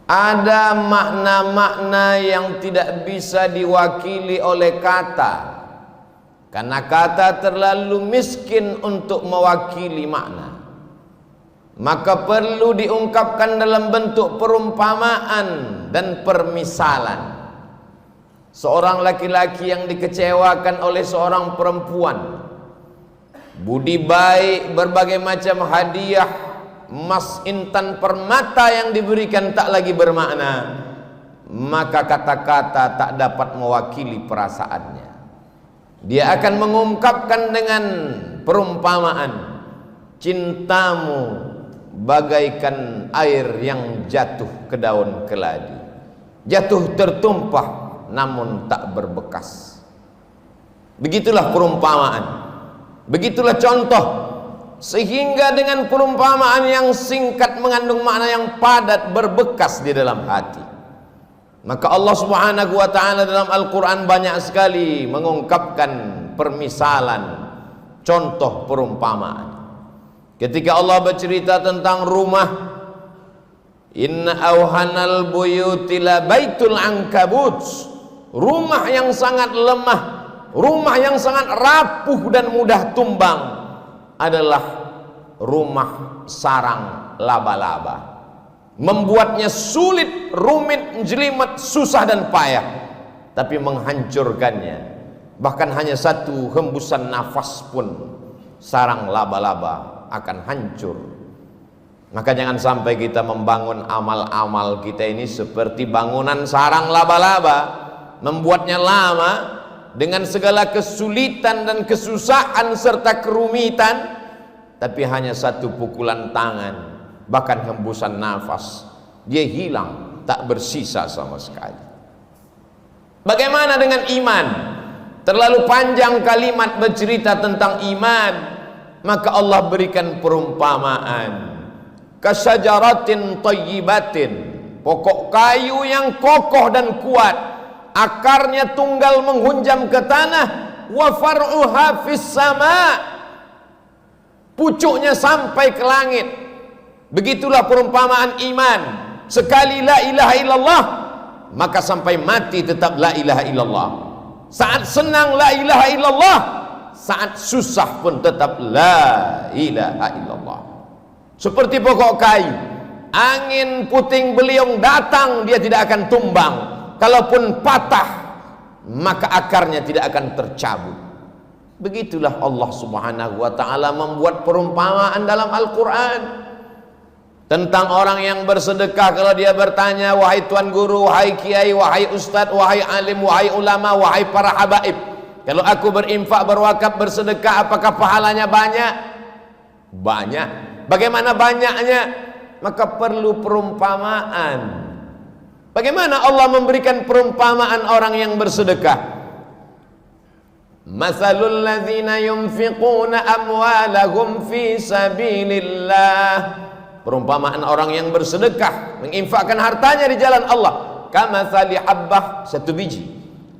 Ada makna-makna yang tidak bisa diwakili oleh kata, karena kata terlalu miskin untuk mewakili makna. Maka perlu diungkapkan dalam bentuk perumpamaan dan permisalan. Seorang laki-laki yang dikecewakan oleh seorang perempuan, budi baik, berbagai macam hadiah, emas, intan, permata yang diberikan tak lagi bermakna, maka kata-kata tak dapat mewakili perasaannya. Dia akan mengungkapkan dengan perumpamaan, cintamu bagaikan air yang jatuh ke daun keladi, jatuh tertumpah namun tak berbekas. Begitulah perumpamaan, begitulah contoh. Sehingga dengan perumpamaan yang singkat mengandung makna yang padat, berbekas di dalam hati. Maka Allah Subhanahu wa ta'ala dalam Al-Quran banyak sekali mengungkapkan permisalan, contoh perumpamaan. Ketika Allah bercerita tentang rumah, inna awhanal buyuti la baitul ankabut, rumah yang sangat lemah, rumah yang sangat rapuh dan mudah tumbang adalah rumah sarang laba-laba. Membuatnya sulit, rumit, jelimet, susah dan payah. Tapi menghancurkannya, bahkan hanya satu hembusan nafas pun sarang laba-laba akan hancur. Maka jangan sampai kita membangun amal-amal kita ini seperti bangunan sarang laba-laba, membuatnya lama dengan segala kesulitan dan kesusahan serta kerumitan, tapi hanya satu pukulan tangan, bahkan hembusan nafas, dia hilang, tak bersisa sama sekali. Bagaimana dengan iman? Terlalu panjang kalimat bercerita tentang iman, maka Allah berikan perumpamaan. Kasyajaratin thayyibatin, pokok kayu yang kokoh dan kuat, akarnya tunggal menghunjam ke tanah, wa far'uha fis sama, pucuknya sampai ke langit. Begitulah perumpamaan iman. Sekali la ilaha illallah, maka sampai mati tetap la ilaha illallah. Saat senang la ilaha illallah, saat susah pun tetap la ilaha illallah. Seperti pokok kayu, angin puting beliung datang, dia tidak akan tumbang. Kalaupun patah, maka akarnya tidak akan tercabut. Begitulah Allah Subhanahu wa ta'ala membuat perumpamaan dalam Al-Quran tentang orang yang bersedekah. Kalau dia bertanya, wahai tuan guru, wahai kiai, wahai ustadz, wahai alim, wahai ulama, wahai para habaib, kalau aku berinfak, berwakaf, bersedekah, apakah pahalanya banyak? Banyak. Bagaimana banyaknya? Maka perlu perumpamaan. Bagaimana Allah memberikan perumpamaan orang yang bersedekah? Mathalul ladzina yunfiquna amwalahum fi sabilillah, perumpamaan orang yang bersedekah, menginfakkan hartanya di jalan Allah. Kamathali habbah, satu biji,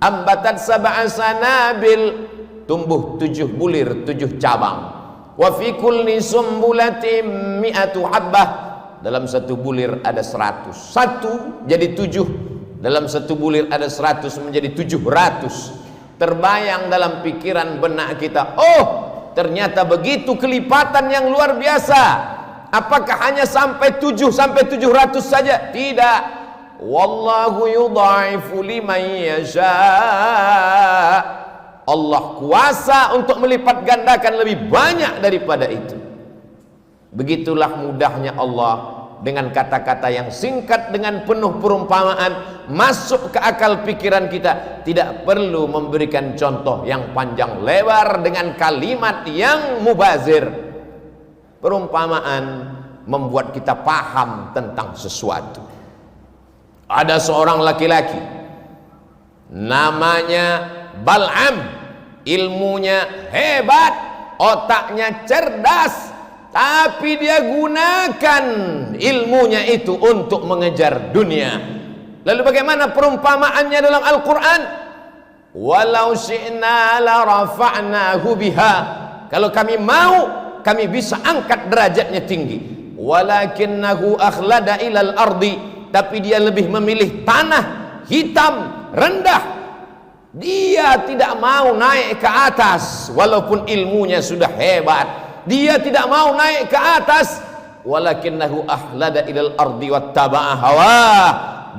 ambatat sab'a sanabil, tumbuh 7 bulir, 7 cabang. Wa fi kulli sumbulatin mi'atu habbah, dalam satu bulir ada 100. Satu jadi 7, dalam satu bulir ada 100, menjadi 700. Terbayang dalam pikiran benak kita, oh ternyata begitu kelipatan yang luar biasa. Apakah hanya sampai 7 sampai 700 saja? Tidak. Wallahu yudha'ifu liman yasha. Allah kuasa untuk melipat gandakan lebih banyak daripada itu. Begitulah mudahnya Allah dengan kata-kata yang singkat, dengan penuh perumpamaan, masuk ke akal pikiran kita. Tidak perlu memberikan contoh yang panjang lebar dengan kalimat yang mubazir. Perumpamaan membuat kita paham tentang sesuatu. Ada seorang laki-laki namanya Bal'am, ilmunya hebat, otaknya cerdas, tapi dia gunakan ilmunya itu untuk mengejar dunia. Lalu bagaimana perumpamaannya dalam Al-Quran? Walau syi'na la rafa'nahu biha, kalau kami mau, kami bisa angkat derajatnya tinggi. Walakinnahu akhlada ilal ardi, tapi dia lebih memilih tanah hitam rendah. Dia tidak mau naik ke atas walaupun ilmunya sudah hebat. Dia tidak mau naik ke atas, walakinnahu ahlada ilal ardi wattaba'a hawa.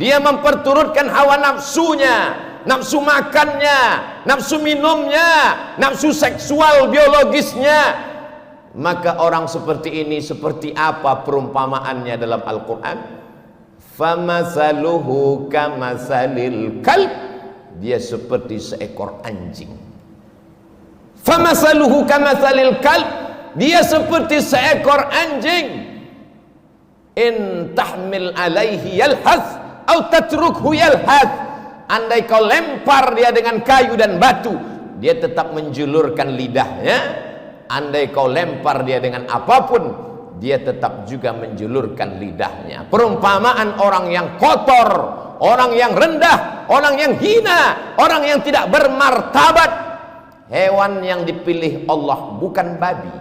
Dia memperturutkan hawa nafsunya, nafsu makannya, nafsu minumnya, nafsu seksual biologisnya. Maka orang seperti ini seperti apa perumpamaannya dalam Al-Quran? Famasaluhu kamasalil kalb. Dia seperti seekor anjing. Famasaluhu kamasalil kalb. Dia seperti seekor anjing. In tahmil alaihi yalhath au tatrukhu yalhath. Andai kau lempar dia dengan kayu dan batu, dia tetap menjulurkan lidahnya. Andai kau lempar dia dengan apapun, dia tetap juga menjulurkan lidahnya. Perumpamaan orang yang kotor, orang yang rendah, orang yang hina, orang yang tidak bermartabat. Hewan yang dipilih Allah bukan babi,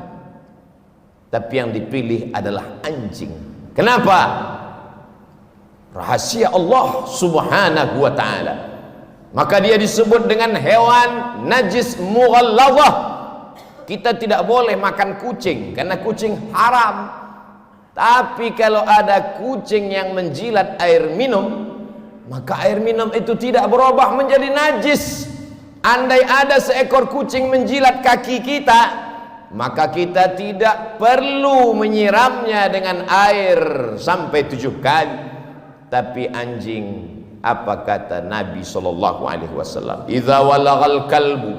tapi yang dipilih adalah anjing. Kenapa? Rahasia Allah subhanahu wa ta'ala. Maka dia disebut dengan hewan najis mughalladhah. Kita tidak boleh makan kucing karena kucing haram. Tapi kalau ada kucing yang menjilat air minum, maka air minum itu tidak berubah menjadi najis. Andai ada seekor kucing menjilat kaki kita, maka kita tidak perlu menyiramnya dengan air sampai 7 kali. Tapi anjing, apa kata Nabi SAW? Idza walagal kalbu,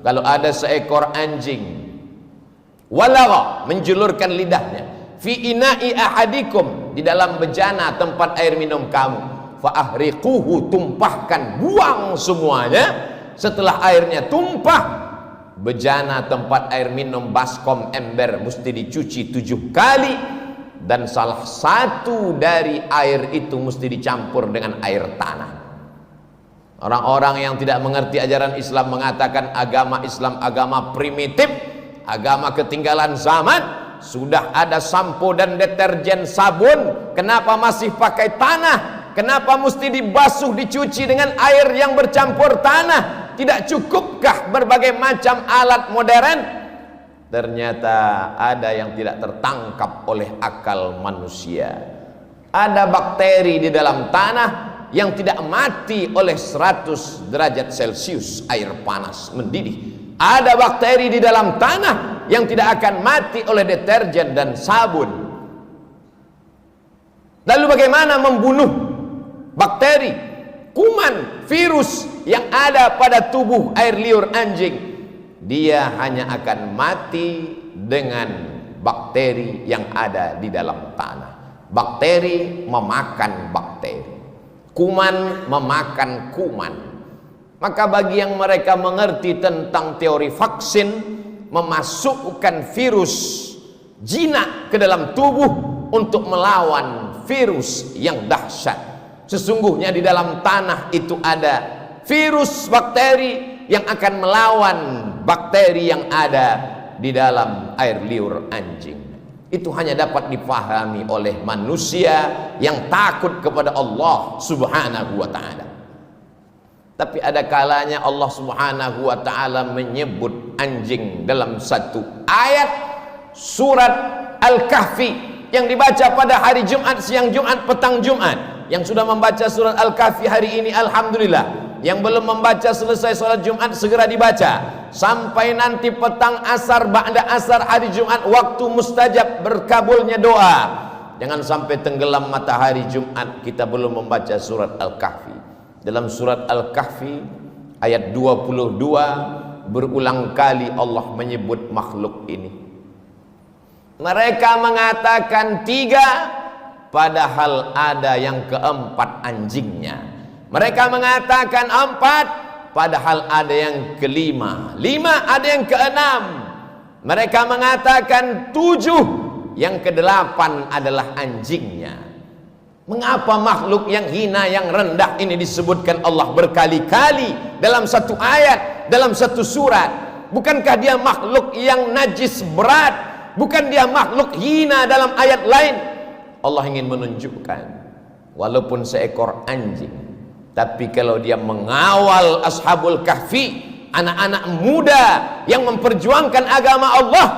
kalau ada seekor anjing walagha, menjulurkan lidahnya, fi ina'i ahadikum, di dalam bejana tempat air minum kamu, fa ahriquhu, tumpahkan, buang semuanya. Setelah airnya tumpah, bejana tempat air minum, baskom, ember mesti dicuci 7 kali, dan salah satu dari air itu mesti dicampur dengan air tanah. Orang-orang yang tidak mengerti ajaran Islam mengatakan agama Islam agama primitif, agama ketinggalan zaman. Sudah ada sampo dan deterjen, sabun, kenapa masih pakai tanah? Kenapa mesti dibasuh, dicuci dengan air yang bercampur tanah? Tidak cukupkah berbagai macam alat modern? Ternyata ada yang tidak tertangkap oleh akal manusia. Ada bakteri di dalam tanah yang tidak mati oleh 100 derajat Celcius air panas mendidih. Ada bakteri di dalam tanah yang tidak akan mati oleh deterjen dan sabun. Lalu bagaimana membunuh bakteri, kuman, virus yang ada pada tubuh air liur anjing? Dia hanya akan mati dengan bakteri yang ada di dalam tanah. Bakteri memakan bakteri, kuman memakan kuman. Maka bagi yang mereka mengerti tentang teori vaksin, memasukkan virus jinak ke dalam tubuh untuk melawan virus yang dahsyat. Sesungguhnya di dalam tanah itu ada virus bakteri yang akan melawan bakteri yang ada di dalam air liur anjing. Itu hanya dapat dipahami oleh manusia yang takut kepada Allah subhanahu wa ta'ala. Tapi ada kalanya Allah subhanahu wa ta'ala menyebut anjing dalam satu ayat surat Al-Kahfi yang dibaca pada hari Jumat, siang Jumat, petang Jumat. Yang sudah membaca surat Al-Kahfi hari ini alhamdulillah. Yang belum membaca selesai sholat Jumat segera dibaca sampai nanti petang asar, ba'da asar hari Jumat, waktu mustajab berkabulnya doa. Jangan sampai tenggelam matahari Jumat kita belum membaca surat Al-Kahfi. Dalam surat Al-Kahfi ayat 22 berulang kali Allah menyebut makhluk ini. Mereka mengatakan 3, padahal ada yang keempat anjingnya. Mereka mengatakan 4, padahal ada yang kelima. 5, ada yang ke-6. Mereka mengatakan 7, yang ke-8 adalah anjingnya. Mengapa makhluk yang hina, yang rendah ini disebutkan Allah berkali-kali dalam satu ayat, dalam satu surat? Bukankah dia makhluk yang najis berat? Bukan dia makhluk hina dalam ayat lain? Allah ingin menunjukkan walaupun seekor anjing, tapi kalau dia mengawal Ashabul Kahfi, anak-anak muda yang memperjuangkan agama Allah,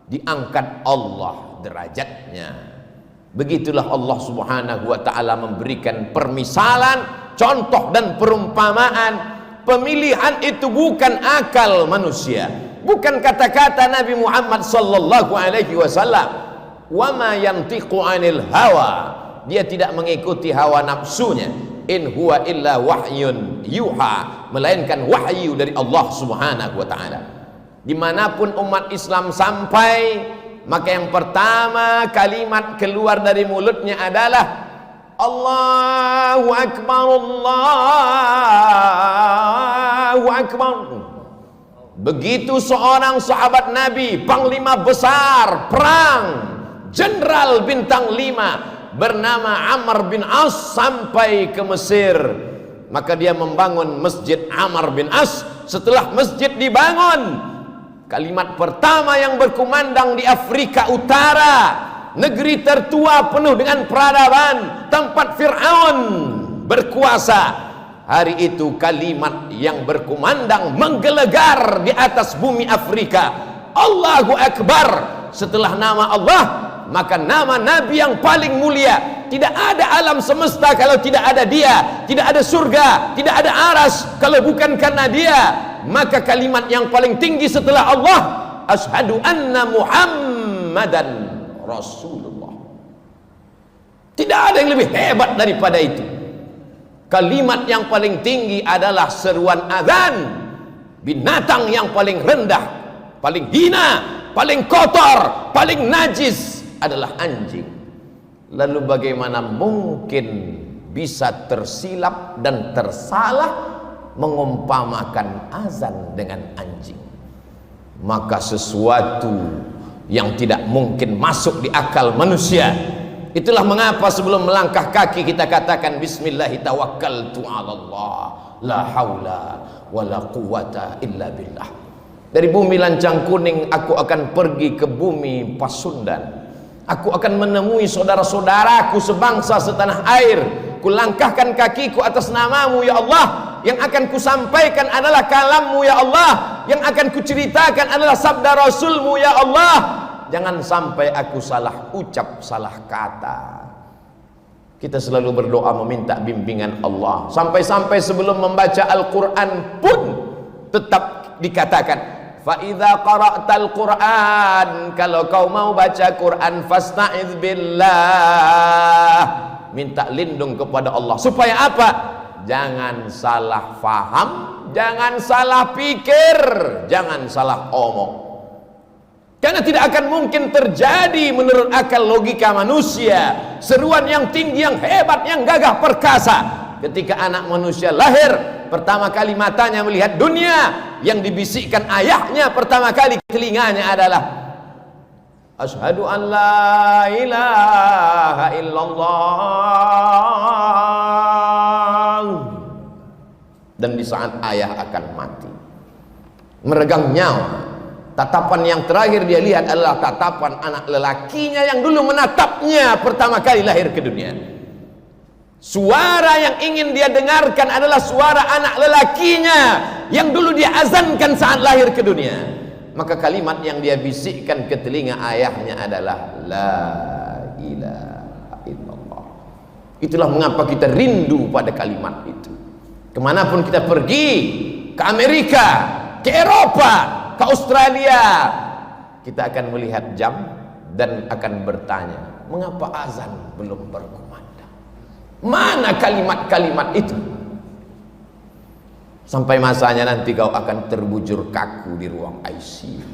diangkat Allah derajatnya. Begitulah Allah Subhanahu wa ta'ala memberikan permisalan, contoh dan perumpamaan. Pemilihan itu bukan akal manusia, bukan kata-kata Nabi Muhammad sallallahu alaihi wasallam. Wa ma yantiqu 'anil hawa, dia tidak mengikuti hawa nafsunya. In huwa illa wahyun yuha, melainkan wahyu dari Allah Subhanahu wa ta'ala. Dimanapun umat Islam sampai, maka yang pertama kalimat keluar dari mulutnya adalah Allahu Akbar, Allahu Akbar. Begitu seorang sahabat Nabi, panglima besar perang, jenderal bintang 5 bernama Amr bin As sampai ke Mesir, maka dia membangun Masjid Amr bin As. Setelah masjid dibangun, kalimat pertama yang berkumandang di Afrika Utara, negeri tertua penuh dengan peradaban, tempat Fir'aun berkuasa, hari itu kalimat yang berkumandang menggelegar di atas bumi Afrika, Allahu Akbar. Setelah nama Allah, maka nama Nabi yang paling mulia. Tidak ada alam semesta kalau tidak ada dia, tidak ada surga, tidak ada aras kalau bukan karena dia. Maka kalimat yang paling tinggi setelah Allah, asyhadu anna Muhammadan Rasulullah. Tidak ada yang lebih hebat daripada itu. Kalimat yang paling tinggi adalah seruan azan. Binatang yang paling rendah, paling hina, paling kotor, paling najis adalah anjing. Lalu bagaimana mungkin bisa tersilap dan tersalah mengumpamakan azan dengan anjing? Maka sesuatu yang tidak mungkin masuk di akal manusia. Itulah mengapa sebelum melangkah kaki kita katakan bismillahi tawakkaltu 'ala Allah, la haula wala quwata illa billah. Dari bumi Lancang Kuning aku akan pergi ke bumi Pasundan. Aku akan menemui saudara-saudaraku sebangsa setanah air. Kulangkahkan kakiku atas namamu ya Allah. Yang akan kusampaikan adalah kalammu ya Allah. Yang akan kuceritakan adalah sabda Rasulmu ya Allah. Jangan sampai aku salah ucap, salah kata. Kita selalu berdoa meminta bimbingan Allah. Sampai-sampai sebelum membaca Al-Quran pun tetap dikatakan, فَإِذَا قَرَأْتَ الْقُرْآنِ, kalau kau mau baca Quran, فَاسْتَعِذْ بِاللَّهِ, minta lindung kepada Allah. Supaya apa? Jangan salah faham, jangan salah pikir, jangan salah omong. Karena tidak akan mungkin terjadi menurut akal logika manusia seruan yang tinggi, yang hebat, yang gagah perkasa ketika anak manusia lahir. Pertama kali matanya melihat dunia, yang dibisikkan ayahnya pertama kali telinganya adalah asyhadu an la ilaha illallah. Dan di saat ayah akan mati, meregang nyawa, tatapan yang terakhir dia lihat adalah tatapan anak lelakinya yang dulu menatapnya pertama kali lahir ke dunia. Suara yang ingin dia dengarkan adalah suara anak lelakinya yang dulu dia azankan saat lahir ke dunia. Maka kalimat yang dia bisikkan ke telinga ayahnya adalah la ilaha illallah. Itulah mengapa kita rindu pada kalimat itu. Kemanapun kita pergi, ke Amerika, ke Eropa, ke Australia, kita akan melihat jam dan akan bertanya, mengapa azan belum berkumandang? Mana kalimat-kalimat itu? Sampai masanya nanti kau akan terbujur kaku di ruang ICU.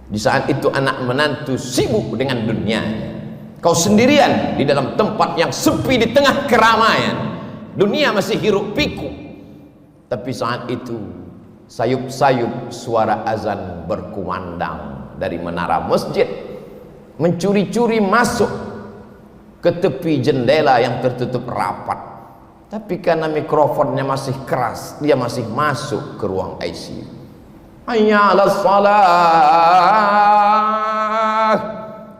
Di saat itu anak menantu sibuk dengan dunianya, kau sendirian di dalam tempat yang sepi di tengah keramaian. Dunia masih hiruk pikuk. Tapi saat itu sayup-sayup suara azan berkumandang dari menara masjid, mencuri-curi masuk ke tepi jendela yang tertutup rapat. Tapi karena mikrofonnya masih keras, dia masih masuk ke ruang ICU. Hayya 'alas shalah.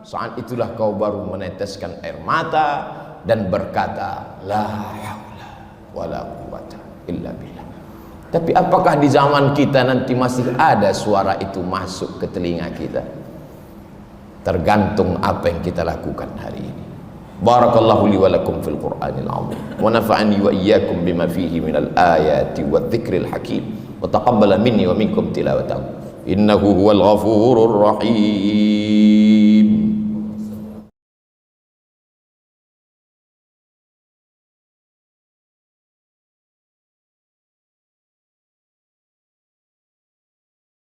Saat itulah kau baru meneteskan air mata, dan berkata la haula wala quwata illa billah. Tapi apakah di zaman kita nanti masih ada suara itu masuk ke telinga kita? Tergantung apa yang kita lakukan hari ini. Barakallahu li wa lakum fil Qur'anil azim wa nafa'ani wa iyyakum bima fihi minal ayati wadh-dhikril hakim wa taqabbala minni wa minkum tilawatahu innahu huwal ghafurur rahim.